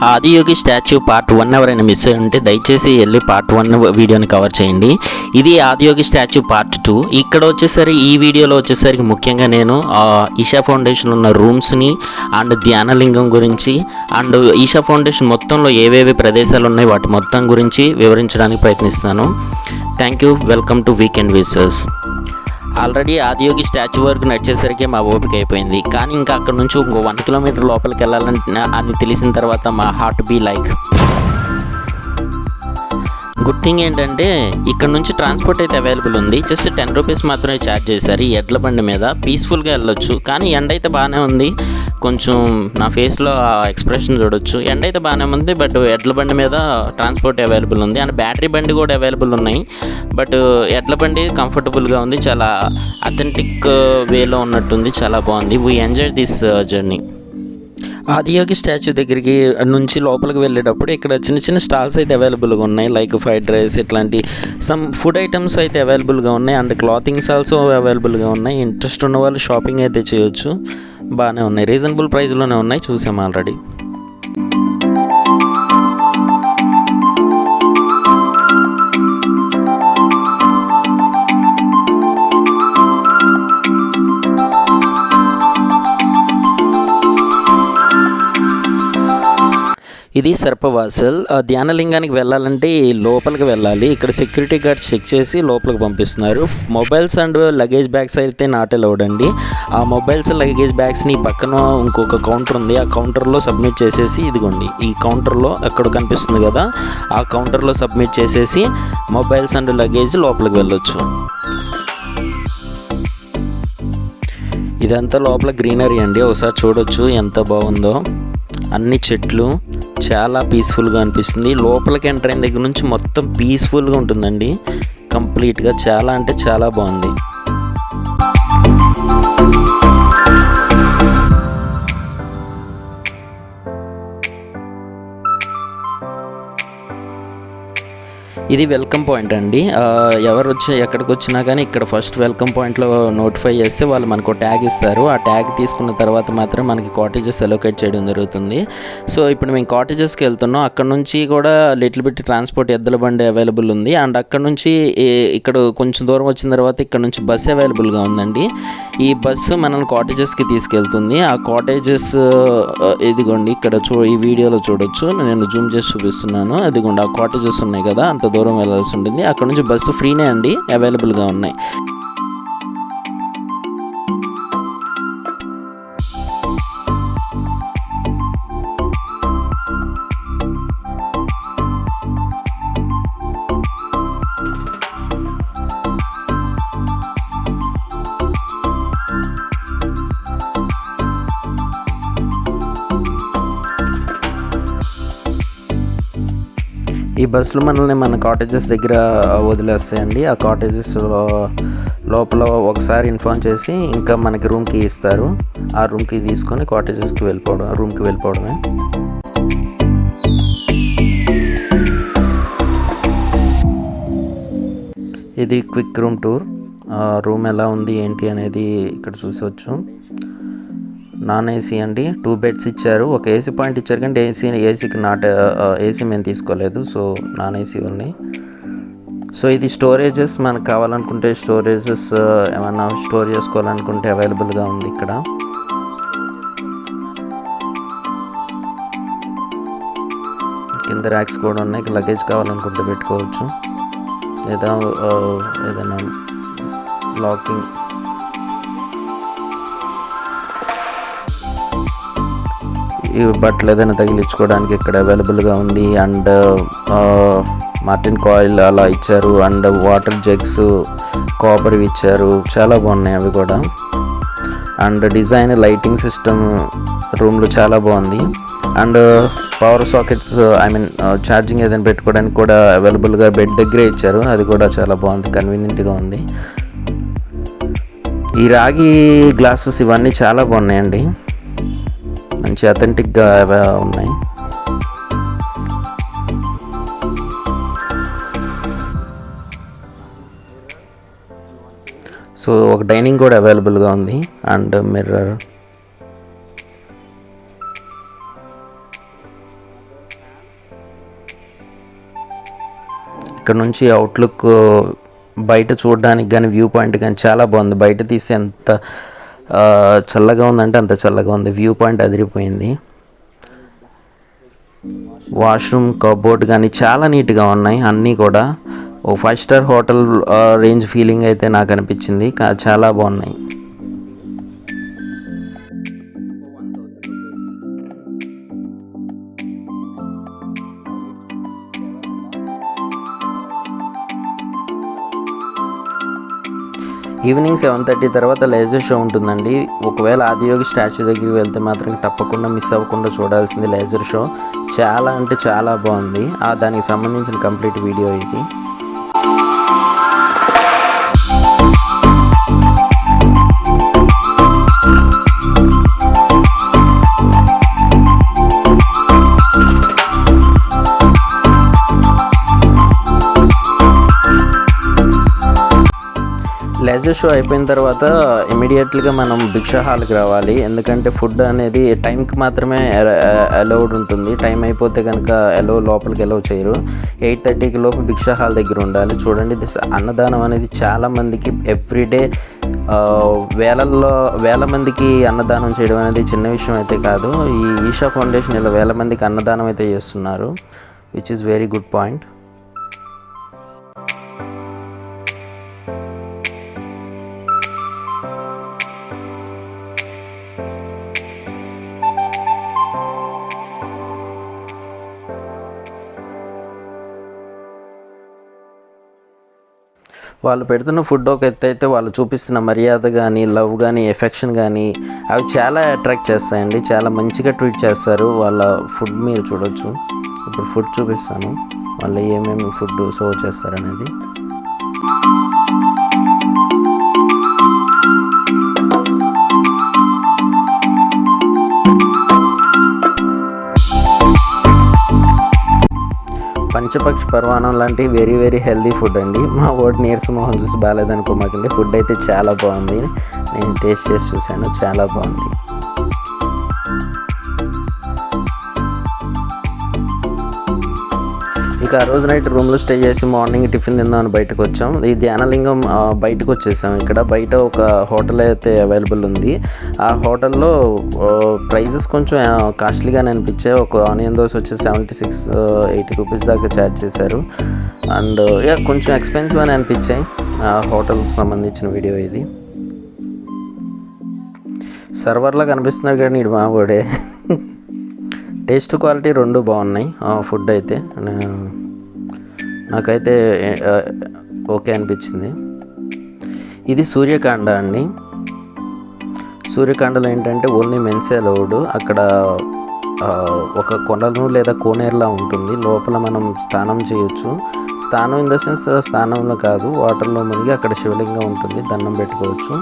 Adiyogi statue part 1 ఎవరైనా miss అయి ఉంటే దయచేసి వెళ్ళి పార్ట్ 1 వీడియోని కవర్ చేయండి. ఇది ఆదియోగి స్టాచ్యూ పార్ట్ 2. ఇక్కడ వచ్చేసరికి ఈ వీడియోలో వచ్చేసరికి ముఖ్యంగా నేను ఈషా ఫౌండేషన్ ఉన్న రూమ్స్ని అండ్ ధ్యానలింగం గురించి అండ్ ఈషా ఫౌండేషన్ మొత్తంలో ఏవేవి ప్రదేశాలు ఉన్నాయి వాటి మొత్తం గురించి వివరించడానికి ప్రయత్నిస్తాను. Thank you. Welcome to weekend visitors. Already Adiyogi statue వరకు నడిచేసరికి మా ఓపిక అయిపోయింది. కానీ ఇంకా అక్కడ నుంచి ఇంకో 1 కిలోమీటర్ లోపలికి వెళ్ళాలని తెలిసిన తర్వాత మా heart be like. Good thing ఏంటంటే ఇక్కడ నుంచి ట్రాన్స్పోర్ట్ అయితే అవైలబుల్ ఉంది. జస్ట్ 10 రూపీస్ మాత్రమే ఛార్జ్ చేశారు. ఈ ఎడ్ల బండి మీద పీస్ఫుల్గా వెళ్ళొచ్చు. కానీ ఎండ అయితే బాగానే ఉంది. కొంచెం నా ఫేస్లో ఆ ఎక్స్ప్రెషన్ చూడొచ్చు. ఎండ అయితే బాగానే ఉంది, బట్ ఎడ్ల బండి మీద ట్రాన్స్పోర్ట్ అవైలబుల్ ఉంది అండ్ బ్యాటరీ బండి కూడా అవైలబుల్ ఉన్నాయి. బట్ ఎడ్ల బండి కంఫర్టబుల్గా ఉంది, చాలా అథెంటిక్ వేలో ఉన్నట్టుంది, చాలా బాగుంది. We enjoy this journey. Adiyogi statue దగ్గరికి నుంచి లోపలికి వెళ్ళేటప్పుడు ఇక్కడ చిన్న చిన్న స్టాల్స్ అయితే అవైలబుల్గా ఉన్నాయి. లైక్ ఫ్రైడ్ రైస్ ఇట్లాంటి సమ్ ఫుడ్ ఐటమ్స్ అయితే అవైలబుల్గా ఉన్నాయి అండ్ క్లాతింగ్స్ ఆల్సో అవైలబుల్గా ఉన్నాయి. ఇంట్రెస్ట్ ఉన్న వాళ్ళు షాపింగ్ అయితే చేయొచ్చు. బాగానే ఉన్నాయి, రీజనబుల్ ప్రైస్లోనే ఉన్నాయి, చూసాము ఆల్రెడీ. ఇది సర్పవాసల్. ధ్యానలింగానికి వెళ్ళాలంటే లోపలికి వెళ్ళాలి. ఇక్కడ సెక్యూరిటీ గార్డ్స్ చెక్ చేసి లోపలికి పంపిస్తున్నారు. మొబైల్స్ అండ్ లగేజ్ బ్యాగ్స్ అయితే నాట్ అలౌడ్ అండి. ఆ మొబైల్స్ లగేజ్ బ్యాగ్స్ని పక్కన ఇంకొక కౌంటర్ ఉంది. ఆ కౌంటర్లో సబ్మిట్ చేసేసి, ఇదిగోండి ఈ కౌంటర్లో అక్కడ కనిపిస్తుంది కదా, ఆ కౌంటర్లో సబ్మిట్ చేసేసి మొబైల్స్ అండ్ లగేజ్ లోపలికి వెళ్ళొచ్చు. ఇదంతా లోపల గ్రీనరీ అండి, ఒకసారి చూడొచ్చు ఎంత బాగుందో. అన్ని చెట్లు, చాలా పీస్ఫుల్గా అనిపిస్తుంది. లోపలికి ఎంటర్ అయిన దగ్గర నుంచి మొత్తం పీస్ఫుల్గా ఉంటుందండి కంప్లీట్గా. చాలా అంటే చాలా బాగుంది. ఇది వెల్కమ్ పాయింట్ అండి. ఎవరు వచ్చి ఎక్కడికి వచ్చినా కానీ ఇక్కడ ఫస్ట్ వెల్కమ్ పాయింట్లో నోటిఫై చేస్తే వాళ్ళు మనకు ట్యాగ్ ఇస్తారు. ఆ ట్యాగ్ తీసుకున్న తర్వాత మాత్రం మనకి కాటేజెస్ అలొకేట్ చేయడం జరుగుతుంది. సో ఇప్పుడు మేము కాటేజెస్కి వెళ్తున్నాం. అక్కడ నుంచి కూడా లిటిల్ బిట్ ట్రాన్స్పోర్ట్ ఎద్దుల బండి అవైలబుల్ ఉంది అండ్ అక్కడ నుంచి ఇక్కడ కొంచెం దూరం వచ్చిన తర్వాత ఇక్కడ నుంచి బస్సు అవైలబుల్గా ఉందండి. ఈ బస్సు మనల్ని కాటేజెస్కి తీసుకెళ్తుంది. ఆ కాటేజెస్ ఇదిగోండి ఇక్కడ ఈ వీడియోలో చూడొచ్చు. నేను జూమ్ చేసి చూపిస్తున్నాను. ఇదిగోండి ఆ కాటేజెస్ ఉన్నాయి కదా, అంత దూరం వెళ్ళాల్సి ఉంటుంది. అక్కడ నుంచి బస్సు ఫ్రీనే అండి, అవైలబుల్గా ఉన్నాయి. ఈ బస్సులు మనల్ని మన కాటేజెస్ దగ్గర వదిలేస్తాయండి. ఆ కాటేజెస్ లోపల ఒకసారి ఇన్ఫార్మ్ చేసి ఇంకా మనకి రూమ్కి ఇస్తారు. ఆ రూమ్కి తీసుకొని కాటేజెస్కి రూమ్కి వెళ్ళిపోవడమే. ఇది క్విక్ రూమ్ టూర్. రూమ్ ఎలా ఉంది ఏంటి అనేది ఇక్కడ చూసవచ్చు. నాన్ ఏసీ అండి, 2 బెడ్స్ ఇచ్చారు. ఒక ఏసీ పాయింట్ ఇచ్చారు కానీ ఏసీకి ఏసీ మేము తీసుకోలేదు. సో నాన్ ఏసీ ఉన్నాయి. సో ఇది స్టోరేజెస్, మనకు కావాలనుకుంటే స్టోరేజెస్ ఏమైనా స్టోర్ చేసుకోవాలనుకుంటే అవైలబుల్గా ఉంది ఇక్కడ. కింద ర్యాక్స్ కూడా ఉన్నాయి, లగేజ్ కావాలనుకుంటే పెట్టుకోవచ్చు. లేదా ఏదైనా లాకింగ్. ఈ బట్టలు ఏదైనా తగిలించుకోవడానికి ఇక్కడ అవైలబుల్గా ఉంది. అండ్ మార్టిన్ కాయిల్ అలా ఇచ్చారు అండ్ వాటర్ జగ్స్ కాపర్ ఇచ్చారు. చాలా బాగున్నాయి అవి కూడా. అండ్ డిజైన్ లైటింగ్ సిస్టమ్ రూమ్లో చాలా బాగుంది. అండ్ పవర్ సాకెట్స్ ఛార్జింగ్ ఏదైనా పెట్టుకోవడానికి కూడా అవైలబుల్గా బెడ్ దగ్గరే ఇచ్చారు. అది కూడా చాలా బాగుంది, కన్వీనియంట్గా ఉంది. ఈ రాగి గ్లాసెస్ ఇవన్నీ చాలా బాగున్నాయండి, మంచి అథెంటిక్గా ఉన్నాయి. సో ఒక డైనింగ్ కూడా అవైలబుల్గా ఉంది అండ్ మిర్రర్. ఇక్కడ నుంచి అవుట్లుక్ బయట చూడడానికి కానీ వ్యూ పాయింట్ కానీ చాలా బాగుంది. బయట తీసి ఎంత చల్లగా ఉందంటే అంత చల్లగా ఉంది. వ్యూ పాయింట్ అదిరిపోయింది. వాష్రూమ్ కబోర్డ్ కానీ చాలా నీట్గా ఉన్నాయి. అన్నీ కూడా ఓ 5 స్టార్ హోటల్ రేంజ్ ఫీలింగ్ అయితే నాకు అనిపించింది. చాలా బాగున్నాయి. ఈవినింగ్ 7:30 తర్వాత లేజర్ షో ఉంటుందండి. ఒకవేళ ఆదియోగి స్టాచ్యూ దగ్గరికి వెళ్తే మాత్రం తప్పకుండా మిస్ అవ్వకుండా చూడాల్సింది లేజర్ షో. చాలా అంటే చాలా బాగుంది. దానికి సంబంధించిన కంప్లీట్ వీడియో ఇది. లేజర్ షో అయిపోయిన తర్వాత ఇమీడియట్లీగా మనం భిక్షా హాల్కి రావాలి. ఎందుకంటే ఫుడ్ అనేది టైంకి మాత్రమే అలౌడ్ ఉంటుంది. టైం అయిపోతే కనుక లోపలికి అలౌ చేయరు. 8:30కి లోపు భిక్షా హాల్ దగ్గర ఉండాలి. చూడండి, అన్నదానం అనేది చాలామందికి ఎవ్రీడే వేల మందికి అన్నదానం చేయడం అనేది చిన్న విషయం అయితే కాదు. ఈ ఈషా ఫౌండేషన్ ఇలా వేల మందికి అన్నదానం అయితే చేస్తున్నారు, which is very good point. వాళ్ళు పెడుతున్న ఫుడ్ ఒక ఎత్తు అయితే, వాళ్ళు చూపిస్తున్న మర్యాద కానీ, లవ్ కానీ, ఎఫెక్షన్ కానీ అవి చాలా అట్రాక్ట్ చేస్తాయండి. చాలా మంచిగా ట్రీట్ చేస్తారు. వాళ్ళ ఫుడ్ మీరు చూడొచ్చు. ఇప్పుడు ఫుడ్ చూపిస్తాను, వాళ్ళు ఏమేమి ఫుడ్ సర్వ్ చేస్తారనేది. పంచపక్షి పరమాణం లాంటి వెరీ వెరీ హెల్దీ ఫుడ్ అండి. మా వాడు నీరసమోహన్ చూసి బాగాలేదనుకోమాకండి. ఫుడ్ అయితే చాలా బాగుంది. నేను టేస్ట్ చేసి చూశాను, చాలా బాగుంది. ఇక ఆ రోజు నైట్ రూమ్లో స్టే చేసి మార్నింగ్ టిఫిన్ తిందామని బయటకు వచ్చాం. ఈ ధ్యానలింగం బయటకు వచ్చేసాం. ఇక్కడ బయట ఒక హోటల్ అయితే అవైలబుల్ ఉంది. ఆ హోటల్లో ప్రైజెస్ కొంచెం కాస్ట్లీగానే అనిపించాయి. ఒక ఆనియన్ దోశ వచ్చి 76-80 రూపీస్ దాకా ఛార్జ్ చేశారు. అండ్ కొంచెం ఎక్స్పెన్సివ్ అని అనిపించాయి. ఆ హోటల్కి సంబంధించిన వీడియో ఇది. సర్వర్లా కనిపిస్తున్నారు కానీ ఇటు మావాడే. టేస్ట్ క్వాలిటీ రెండు బాగున్నాయి. ఫుడ్ అయితే నాకైతే ఓకే అనిపించింది. ఇది సూర్యకాండ అండి. సూర్యకాండలో ఏంటంటే ఓన్లీ మెన్స్ అలౌడ్. అక్కడ ఒక కొలను లేదా కోనేరులా ఉంటుంది. లోపల మనం స్నానం చేయొచ్చు. స్నానం ఇన్ ద సెన్స్ స్నానంలో కాదు, వాటర్లో మునిగి అక్కడ శివలింగం ఉంటుంది, దండం పెట్టుకోవచ్చు.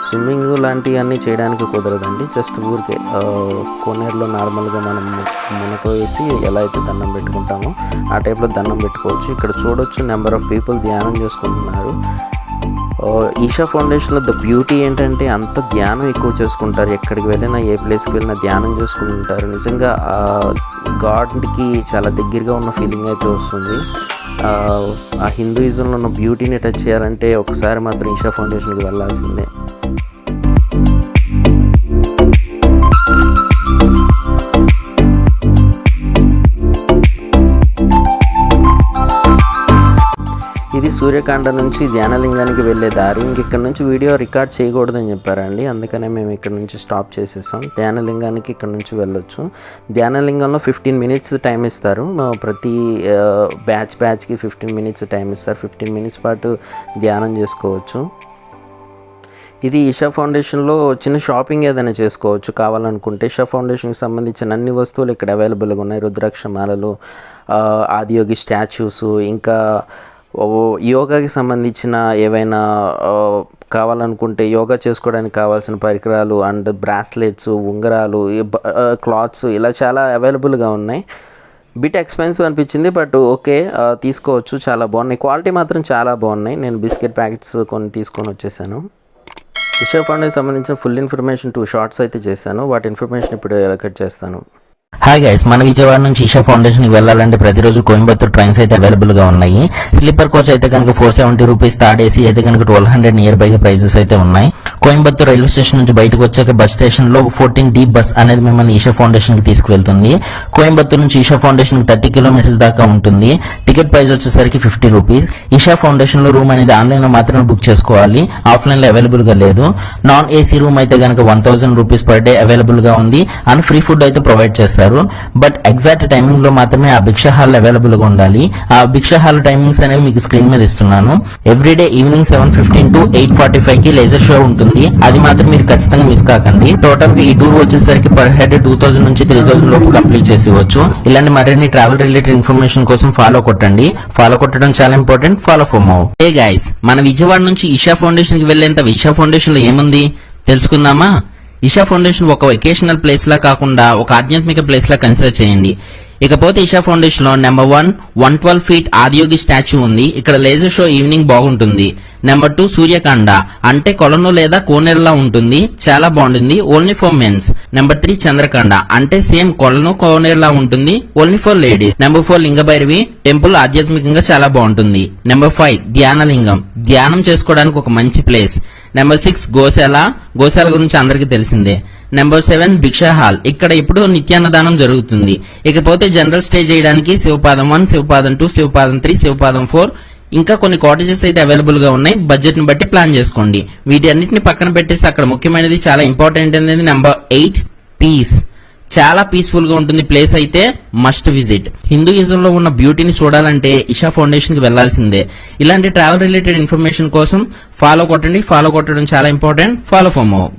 స్విమ్మింగ్ లాంటివన్నీ చేయడానికి కుదరదండి. జస్ట్ ఊరికే కోనేరులో నార్మల్గా మనం మునక వేసి ఎలా అయితే దండం పెట్టుకుంటామో ఆ టైప్లో దండం పెట్టుకోవచ్చు. ఇక్కడ చూడొచ్చు నెంబర్ ఆఫ్ పీపుల్ ధ్యానం చేసుకుంటున్నారు. ఈషా ఫౌండేషన్లో ద బ్యూటీ ఏంటంటే అంత ధ్యానం ఎక్కువ చేసుకుంటారు. ఎక్కడికి వెళ్ళినా, ఏ ప్లేస్కి వెళ్ళినా ధ్యానం చేసుకుంటారు. నిజంగా గాడ్కి చాలా దగ్గరగా ఉన్న ఫీలింగ్ అయితే వస్తుంది. ఆ హిందూయిజంలో ఉన్న బ్యూటీని టచ్ చేయాలంటే ఒకసారి మాత్రం ఈషా ఫౌండేషన్కి వెళ్ళాల్సిందే. ఇది సూర్యకాండ నుంచి ధ్యానలింగానికి వెళ్ళే దారి. ఇక్కడ నుంచి వీడియో రికార్డ్ చేయకూడదని చెప్పారండి. అందుకనే మేము ఇక్కడ నుంచి స్టాప్ చేసేసాం. ధ్యానలింగానికి ఇక్కడ నుంచి వెళ్ళొచ్చు. ధ్యానలింగంలో 15 మినిట్స్ టైం ఇస్తారు. ప్రతి బ్యాచ్కి 15 మినిట్స్ టైం ఇస్తారు. 15 మినిట్స్ పాటు ధ్యానం చేసుకోవచ్చు. ఇది ఈషా ఫౌండేషన్లో చిన్న షాపింగ్ ఏదైనా చేసుకోవచ్చు కావాలనుకుంటే. ఈషా ఫౌండేషన్కి సంబంధించిన అన్ని వస్తువులు ఇక్కడ అవైలబుల్గా ఉన్నాయి. రుద్రాక్ష మాలలు, ఆదియోగి స్టాచ్యూస్, ఇంకా యోగాకి సంబంధించిన ఏవైనా కావాలనుకుంటే యోగా చేసుకోవడానికి కావాల్సిన పరికరాలు అండ్ బ్రాస్లెట్స్, ఉంగరాలు, క్లాత్స్ ఇలా చాలా అవైలబుల్గా ఉన్నాయి. బిట్ ఎక్స్పెన్సివ్ అనిపించింది, బట్ ఓకే, తీసుకోవచ్చు. చాలా బాగున్నాయి. క్వాలిటీ మాత్రం చాలా బాగున్నాయి. నేను బిస్కెట్ ప్యాకెట్స్ కొన్ని తీసుకొని వచ్చేసాను. ఈషా ఫౌండేషన్కి సంబంధించిన ఫుల్ ఇన్ఫర్మేషన్ 2 షార్ట్స్ అయితే చేశాను. వాటి ఇన్ఫర్మేషన్ ఇప్పుడు ఎలకెట్ చేస్తాను. హాయ్ గైస్, మన విజయవాడ నుంచి ఈషా ఫౌండేషన్ కి వెళ్ళాలంటే ప్రతిరోజు కోయంబత్తూర్ ట్రైన్స్ అయితే అవైలబుల్ గా ఉన్నాయి. స్లీపర్ కోచ్ అయితే కనుక 470 రూపీస్, థర్డ్ ఏసీ అయితే కనుక 1200 నియర్ బై ప్రైజెస్ అయితే ఉన్నాయి. కోయంబత్తూర్ రైల్వే స్టేషన్ నుంచి బయటకు వచ్చాక బస్ స్టేషన్ లో 14D బస్ అనేది మిమ్మల్ని ఈషా ఫౌండేషన్ కి తీసుకువెళ్తుంది. కోయంబత్తూర్ నుంచి ఈషా ఫౌండేషన్ కి 30 కిలోమీటర్స్ దాకా ఉంటుంది. టికెట్ ప్రైస్ వచ్చేసరికి 50 రూపీస్. ఈషా ఫౌండేషన్ లో రూమ్ అనేది ఆన్లైన్ లో మాత్రమే బుక్ చేసుకోవాలి, ఆఫ్లైన్ లో అవైలబుల్ గా లేదు. నాన్ ఏసీ రూమ్ అయితే కనుక 1000 రూపీస్ పర్ డే అవైలబుల్ గా ఉంది అండ్ ఫ్రీ ఫుడ్ అయితే ప్రొవైడ్ చేస్తారు. బట్ ఎగ్జాక్ట్ టైమింగ్ లో మాత్రమే ఆ భిక్ష హాల్ అవైలబుల్ గా ఉండాలి. ఆ భిక్ష హాల్ టైమింగ్స్ అనేవి మీకు స్క్రీన్ మీద ఇస్తున్నాను. ఎవ్రీడే ఈవినింగ్ 7:15 to 8:45 కి లేజర్ షో ఉంటుంది. అది మాత్రం మీరు ఖచ్చితంగా మిస్ కాకండి. టోటల్ గా ఈ టూర్ వచ్చేసరికి పర్ హెడ్ 2000 నుంచి 3000 లోపు కంప్లీట్ చేసేవచ్చు. ఇలాంటి మరిన్ని ట్రావెల్ రిలేటెడ్ ఇన్ఫర్మేషన్ కోసం ఫాలో కొట్టండి. ఫాలో కొట్టడం చాలా important. Follow for more. Hey guys, మన విజయవాడ నుంచి ఈషా ఫౌండేషన్ కి వెళ్లేంత ఈషా ఫౌండేషన్ లో ఏముంది తెలుసుకుందామా? ఈషా ఫౌండేషన్ ఒక వెకేషనల్ ప్లేస్ లా కాకుండా ఒక ఆధ్యాత్మిక ప్లేస్ లా కన్సిడర్ చేయండి. ఇకపోతే ఈషా ఫౌండేషన్ లో నెంబర్ 1 112 ఫీట్ ఆదియోగి స్టాచ్యూ ఉంది. ఇక్కడ లేజర్ షో ఈవినింగ్ బాగుంటుంది. నెంబర్ 2 సూర్యకాండ అంటే కొలను లేదా కోనేరులా ఉంటుంది, చాలా బాగుంటుంది, ఓన్లీ ఫర్ మెన్స్. నెంబర్ 3 చంద్రకాండ అంటే సేమ్ కొలను కోనేరులా ఉంటుంది, only for ladies. Number 4 Lingabhairavi temple ఆధ్యాత్మికంగా చాలా బాగుంటుంది. నెంబర్ 5 ధ్యానలింగం, ధ్యానం చేసుకోవడానికి ఒక మంచి ప్లేస్. నెంబర్ 6 గోశాల గురించి అందరికీ తెలిసిందే. నెంబర్ 7 భిక్షా హాల్, ఇక్కడ ఇప్పుడు నిత్యాన్నదానం జరుగుతుంది. ఇకపోతే జనరల్ స్టే చేయడానికి శివపాదం 1, శివపాదం 2, శివపాదం 3, శివపాదం 4 ఇంకా కొన్ని కాటేజెస్ అయితే అవైలబుల్ గా ఉన్నాయి. బడ్జెట్ ని బట్టి ప్లాన్ చేసుకోండి. వీటి అన్నిటిని పక్కన పెట్టేసి అక్కడ ముఖ్యమైనది చాలా ఇంపార్టెంట్ అనేది నెంబర్ 8 పీస్. చాలా పీస్ఫుల్ గా ఉంటుంది ప్లేస్, అయితే మస్ట్ విజిట్. హిందూయిజం లో ఉన్న బ్యూటీని చూడాలంటే ఈషా ఫౌండేషన్ కి వెళ్లాల్సిందే. ఇలాంటి ట్రావెల్ రిలేటెడ్ ఇన్ఫర్మేషన్ కోసం ఫాలో కొట్టండి. ఫాలో కొట్టడం చాలా ఇంపార్టెంట్. Follow for more.